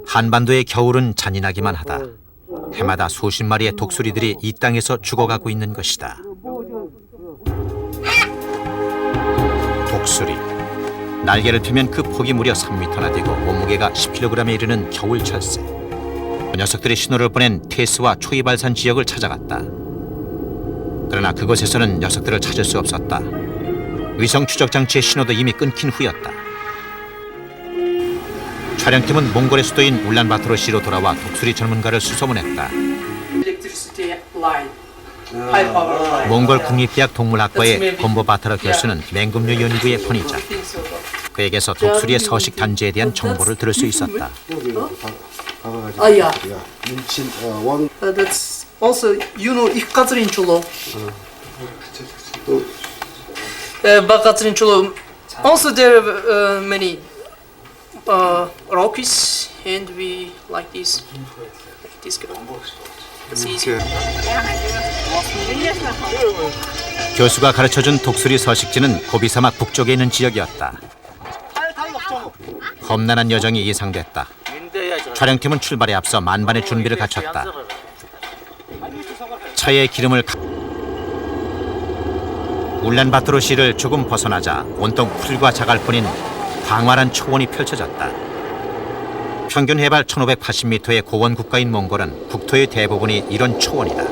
한반도의 겨울은 잔인하기만 하다. 해마다 수십 마리의 독수리들이 이 땅에서 죽어가고 있는 것이다. 독수리. 날개를 펴면 그 폭이 무려 3m나 되고 몸무게가 10kg에 이르는 겨울철새. 그 녀석들이 신호를 보낸 테스와 초이발산 지역을 찾아갔다. 그러나 그곳에서는 녀석들을 찾을 수 없었다. 위성 추적 장치의 신호도 이미 끊긴 후였다. 촬영팀은 몽골의 수도인 울란바토르시로 돌아와 독수리 전문가를 수소문했다. 몽골 국립대학 동물학과의 곰보바타르 교수는 맹금류 연구의 권위자. 그에게서 독수리의 서식 단지에 대한 정보를 들을 수 있었다. That's also, you know, Ikatrin Chulo. Bakatrin Chulo. Also, there are many rockies, and we like this. This girl. It's easy. 교수가 가르쳐준 독수리 서식지는 고비사막 북쪽에 있는 지역이었다. 험난한 여정이 예상됐다. 촬영팀은 출발에 앞서 만반의 준비를 갖췄다. 차에 기름을 울란바토르시를 조금 벗어나자 온통 풀과 자갈뿐인 광활한 초원이 펼쳐졌다. 평균 해발 1580m의 고원 국가인 몽골은 국토의 대부분이 이런 초원이다.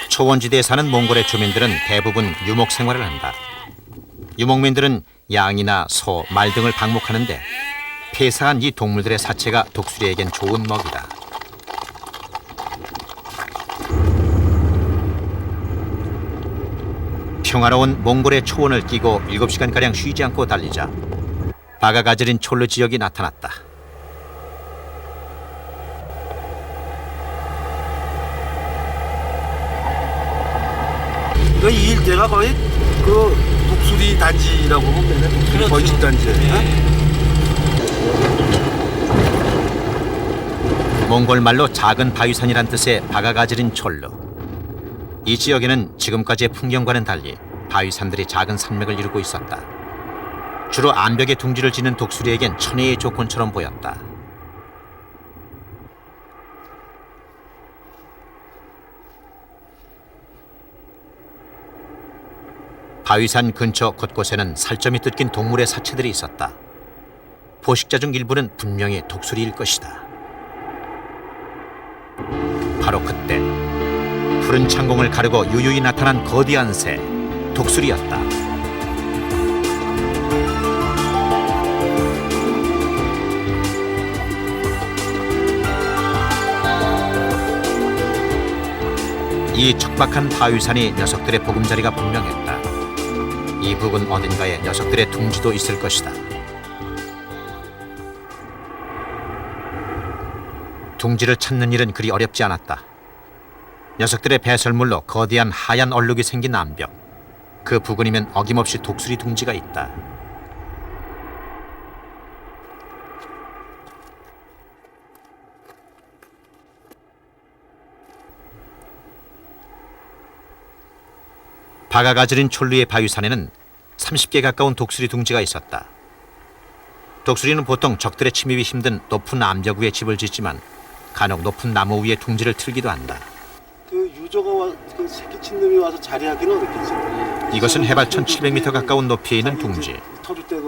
초원지대에 사는 몽골의 주민들은 대부분 유목 생활을 한다. 유목민들은 양이나 소, 말 등을 방목하는데 폐사한 이 동물들의 사체가 독수리에겐 좋은 먹이다. 평화로운 몽골의 초원을 끼고 7시간가량 쉬지 않고 달리자 바가가 지린 촐르 지역이 나타났다. 이 일대가 거의 그 독수리 단지라고 보면 되네. 독수리 번식 단지. 몽골 말로 작은 바위산이란 뜻의 바가가 지린 촐르. 이 지역에는 지금까지의 풍경과는 달리 바위산들이 작은 산맥을 이루고 있었다. 주로 암벽에 둥지를 짓는 독수리에겐 천혜의 조건처럼 보였다. 바위산 근처 곳곳에는 살점이 뜯긴 동물의 사체들이 있었다. 포식자 중 일부는 분명히 독수리일 것이다. 바로 그때 푸른 창공을 가르고 유유히 나타난 거대한 새, 독수리였다. 이 척박한 바위산이 녀석들의 보금자리가 분명했다. 이 부근 어딘가에 녀석들의 둥지도 있을 것이다. 둥지를 찾는 일은 그리 어렵지 않았다. 녀석들의 배설물로 거대한 하얀 얼룩이 생긴 암벽. 그 부근이면 어김없이 독수리 둥지가 있다. 바가가 지린 촐르의 바위산에는 30개 가까운 독수리 둥지가 있었다. 독수리는 보통 적들의 침입이 힘든 높은 암벽 위에 집을 짓지만 간혹 높은 나무 위에 둥지를 틀기도 한다. 그 유저가 그 새끼친 놈이 와서 자리하기는 어렵겠지. 이것은 해발 1700m 가까운 높이에 있는 둥지.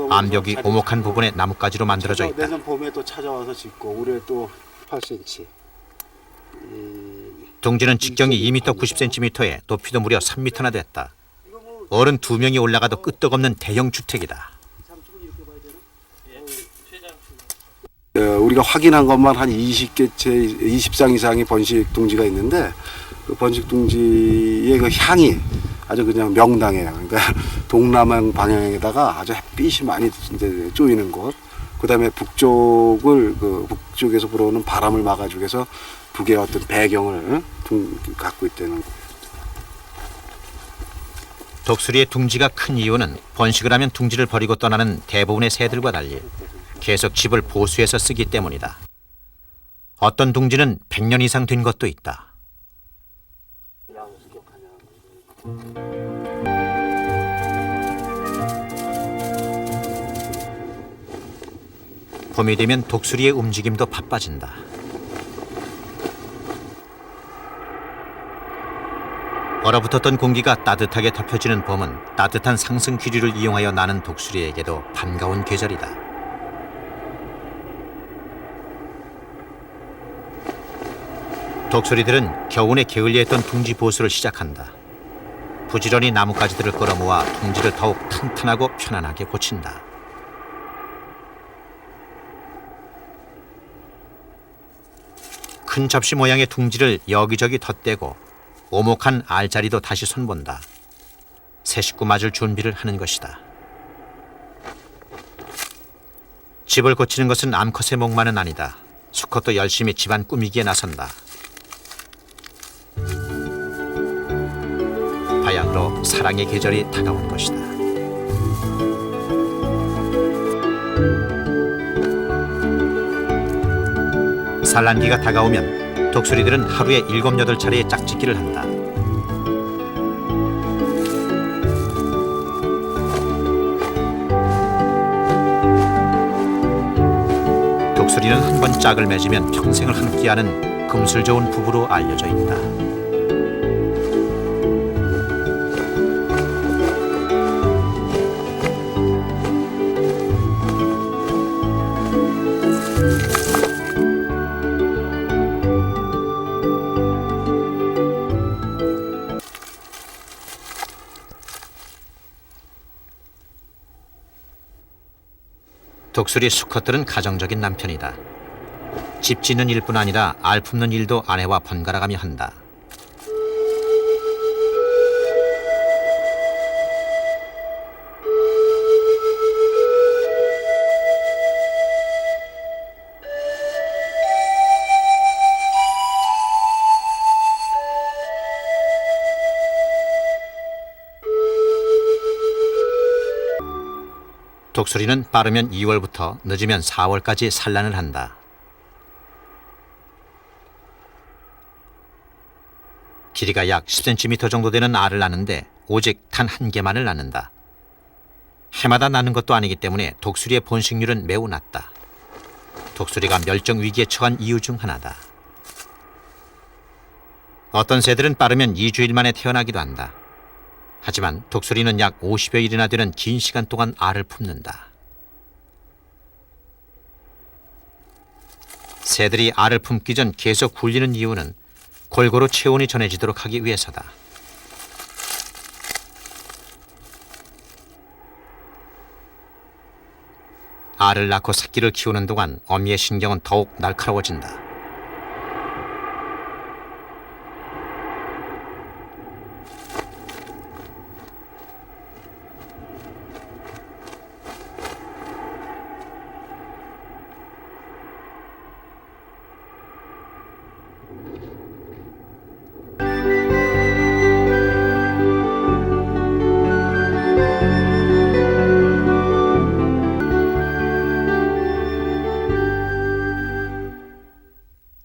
암벽이 오목한 부분에 나뭇가지로 만들어져 있다. 내년 봄에 또 찾아와서 짓고 올해 또 8cm. 둥지는 직경이 2m 90cm에 높이도 무려 3m나 됐다. 어른 2명이 올라가도 끄떡없는 대형 주택이다. 우리가 확인한 것만 한 20개체, 20상 이상의 번식 둥지가 있는데 그 번식 둥지의 그 향이 아주 그냥 명당해요. 그러니까 동남안 방향에다가 아주 햇빛이 많이 이제 쪼이는 곳. 그다음에 북쪽에서 불어오는 바람을 막아주기 위해서 북의 어떤 배경을 갖고 있다는. 독수리의 둥지가 큰 이유는 번식을 하면 둥지를 버리고 떠나는 대부분의 새들과 달리 계속 집을 보수해서 쓰기 때문이다. 어떤 둥지는 100년 이상 된 것도 있다. 봄이 되면 독수리의 움직임도 바빠진다. 얼어붙었던 공기가 따뜻하게 덮여지는 봄은 따뜻한 상승 기류를 이용하여 나는 독수리에게도 반가운 계절이다. 독수리들은 겨우내 게을리했던 둥지 보수를 시작한다. 부지런히 나뭇가지들을 끌어모아 둥지를 더욱 탄탄하고 편안하게 고친다. 큰 접시 모양의 둥지를 여기저기 덧대고 오목한 알자리도 다시 손본다. 새 식구 맞을 준비를 하는 것이다. 집을 고치는 것은 암컷의 몫만은 아니다. 수컷도 열심히 집안 꾸미기에 나선다. 바야흐로 사랑의 계절이 다가온 것이다. 산란기가 다가오면 독수리들은 하루에 7, 8차례의 짝짓기를 한다. 독수리는 한 번 짝을 맺으면 평생을 함께하는 금술 좋은 부부로 알려져 있다. 독수리 수컷들은 가정적인 남편이다. 집 짓는 일뿐 아니라 알 품는 일도 아내와 번갈아가며 한다. 독수리는 빠르면 2월부터 늦으면 4월까지 산란을 한다. 길이가 약 10cm 정도 되는 알을 낳는데 오직 단 한 개만을 낳는다. 해마다 낳는 것도 아니기 때문에 독수리의 번식률은 매우 낮다. 독수리가 멸종 위기에 처한 이유 중 하나다. 어떤 새들은 빠르면 2주일 만에 태어나기도 한다. 하지만 독수리는 약 50여 일이나 되는 긴 시간 동안 알을 품는다. 새들이 알을 품기 전 계속 굴리는 이유는 골고루 체온이 전해지도록 하기 위해서다. 알을 낳고 새끼를 키우는 동안 어미의 신경은 더욱 날카로워진다.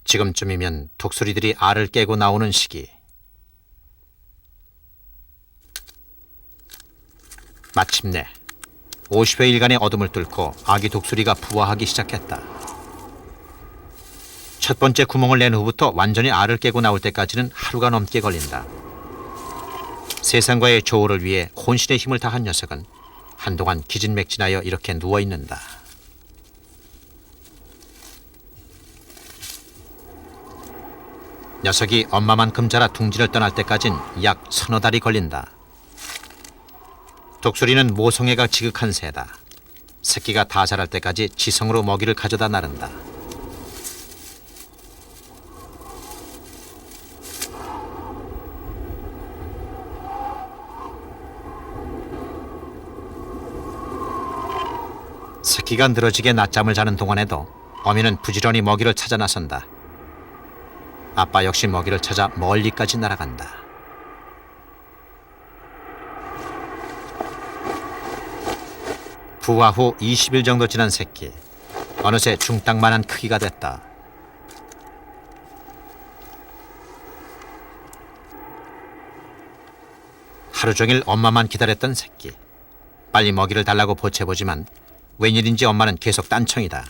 지금쯤이면 독수리들이 알을 깨고 나오는 시기. 마침내 50여 일간의 어둠을 뚫고 아기 독수리가 부화하기 시작했다. 첫 번째 구멍을 낸 후부터 완전히 알을 깨고 나올 때까지는 하루가 넘게 걸린다. 세상과의 조우를 위해 혼신의 힘을 다한 녀석은 한동안 기진맥진하여 이렇게 누워있는다. 녀석이 엄마만큼 자라 둥지를 떠날 때까진 약 서너 달이 걸린다. 독수리는 모성애가 지극한 새다. 새끼가 다 자랄 때까지 지성으로 먹이를 가져다 나른다. 새끼가 늘어지게 낮잠을 자는 동안에도 어미는 부지런히 먹이를 찾아 나선다. 아빠 역시 먹이를 찾아 멀리까지 날아간다. 부화 후 20일 정도 지난 새끼. 어느새 중땅만한 크기가 됐다. 하루 종일 엄마만 기다렸던 새끼. 빨리 먹이를 달라고 보채보지만 웬일인지 엄마는 계속 딴청이다.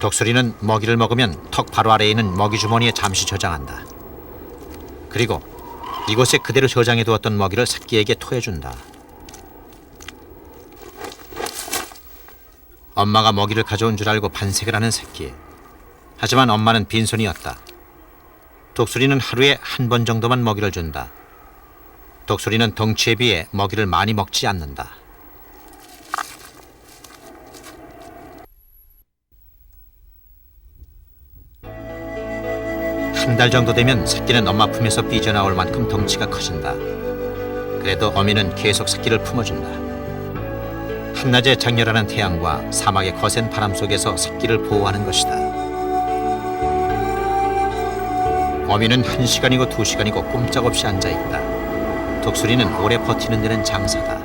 독수리는 먹이를 먹으면 턱 바로 아래에 있는 먹이 주머니에 잠시 저장한다. 그리고 이곳에 그대로 저장해 두었던 먹이를 새끼에게 토해준다. 엄마가 먹이를 가져온 줄 알고 반색을 하는 새끼. 하지만 엄마는 빈손이었다. 독수리는 하루에 한 번 정도만 먹이를 준다. 독수리는 덩치에 비해 먹이를 많이 먹지 않는다. 한 달 정도 되면 새끼는 엄마 품에서 삐져나올 만큼 덩치가 커진다. 그래도 어미는 계속 새끼를 품어준다. 한낮의 장렬하는 태양과 사막의 거센 바람 속에서 새끼를 보호하는 것이다. 어미는 1시간이고 2시간이고 꼼짝없이 앉아있다. 독수리는 오래 버티는 데는 장사다.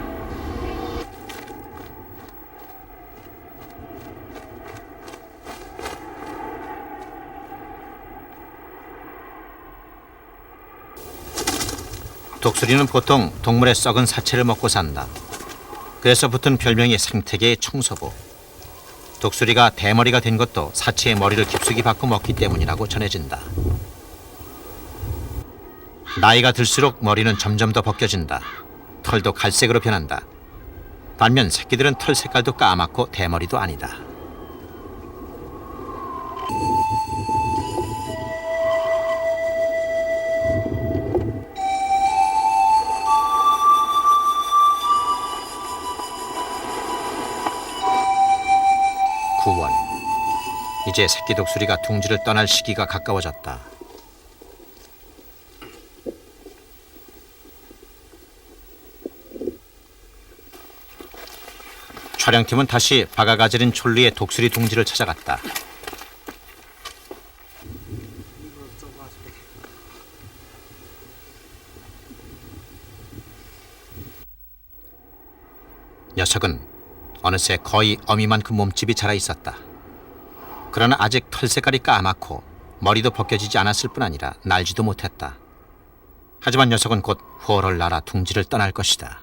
독수리는 보통 동물의 썩은 사체를 먹고 산다. 그래서 붙은 별명이 생태계의 청소부. 독수리가 대머리가 된 것도 사체의 머리를 깊숙이 박고 먹기 때문이라고 전해진다. 나이가 들수록 머리는 점점 더 벗겨진다. 털도 갈색으로 변한다. 반면 새끼들은 털 색깔도 까맣고 대머리도 아니다. 이제 새끼 독수리가 둥지를 떠날 시기가 가까워졌다. 촬영팀은 다시 바가가 지른 촐리의 독수리 둥지를 찾아갔다. 녀석은 어느새 거의 어미만큼 몸집이 자라 있었다. 그러나 아직 털 색깔이 까맣고 머리도 벗겨지지 않았을 뿐 아니라 날지도 못했다. 하지만 녀석은 곧 훨훨 날아 둥지를 떠날 것이다.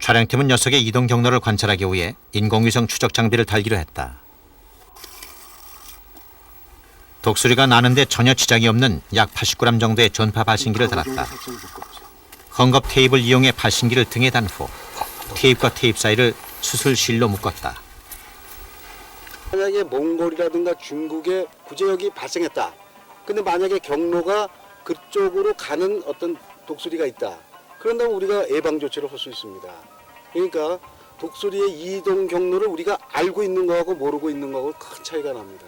촬영팀은 녀석의 이동 경로를 관찰하기 위해 인공위성 추적 장비를 달기로 했다. 독수리가 나는데 전혀 지장이 없는 약 80g 정도의 전파 발신기를 달았다. 헝겊 테이프를 이용해 발신기를 등에 단 후 테이프와 테이프 사이를 수술실로 묶었다. 만약에 몽골이라든가 중국에 구제역이 발생했다. 근데 만약에 경로가 그쪽으로 가는 어떤 독수리가 있다. 그런다면 우리가 예방 조치를 할 수 있습니다. 그러니까 독수리의 이동 경로를 우리가 알고 있는 거하고 모르고 있는 거하고 큰 차이가 납니다.